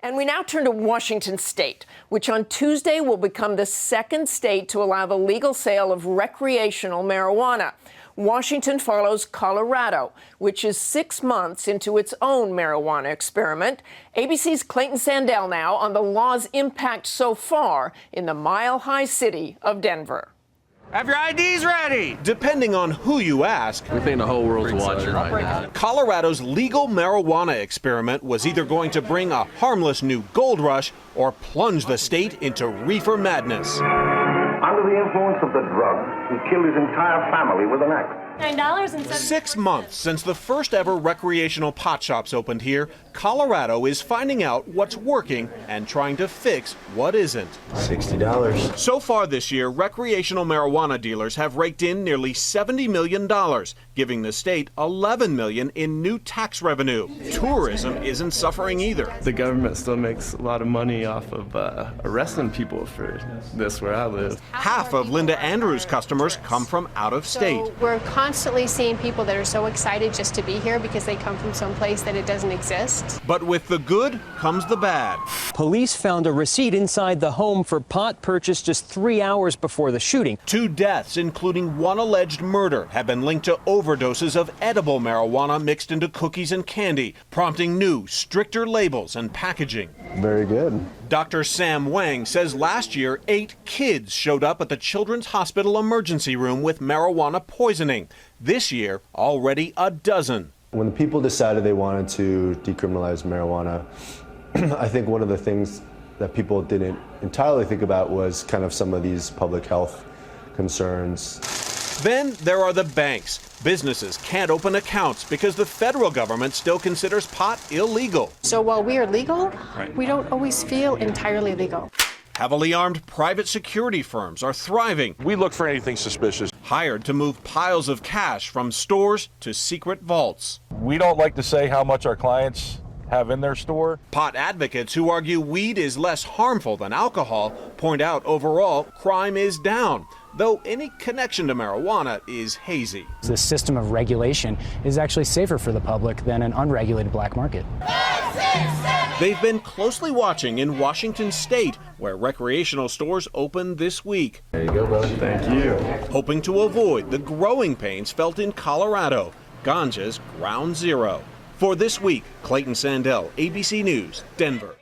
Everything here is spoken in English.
And we now turn to Washington State, which on Tuesday will become the second state to allow the legal sale of recreational marijuana. Washington follows Colorado, which is 6 months into its own marijuana experiment. ABC's Clayton Sandell now on the law's impact so far in the mile-high city of Denver. Have your IDs ready! Depending on who you ask, we think the whole world's watching right now. Colorado's legal marijuana experiment was either going to bring a harmless new gold rush or plunge the state into reefer madness. Under the influence of the drug, he killed his entire family with an axe. $9.07. 6 months since the first ever recreational pot shops opened here, Colorado is finding out what's working and trying to fix what isn't. $60. So far this year, recreational marijuana dealers have raked in nearly $70 million, giving the state $11 million in new tax revenue. Tourism isn't suffering either. The government still makes a lot of money off of arresting people for this where I live. Half of Linda Andrews' customers come from out of state. So we're constantly seeing people that are so excited just to be here because they come from some place that it doesn't exist. But with the good comes the bad. Police found a receipt inside the home for pot purchased just 3 hours before the shooting. 2 deaths, including one alleged murder, have been linked to overdoses of edible marijuana mixed into cookies and candy, prompting new, stricter labels and packaging. Very good. Dr. Sam Wang says last year 8 kids showed up at the Children's Hospital emergency room with marijuana poisoning. This year, already a dozen. When the people decided they wanted to decriminalize marijuana, I think one of the things that people didn't entirely think about was kind of some of these public health concerns. Then there are the banks. Businesses can't open accounts because the federal government still considers pot illegal. So while we are legal, we don't always feel entirely legal. Heavily armed private security firms are thriving. We look for anything suspicious. Hired to move piles of cash from stores to secret vaults. We don't like to say how much our clients have in their store. Pot advocates who argue weed is less harmful than alcohol point out overall crime is down, though any connection to marijuana is hazy. The system of regulation is actually safer for the public than an unregulated black market. They've been closely watching in Washington State, where recreational stores open this week. There you go, brother. Thank you. Hoping to avoid the growing pains felt in Colorado, ganja's ground zero. For This Week, Clayton Sandell, ABC News, Denver.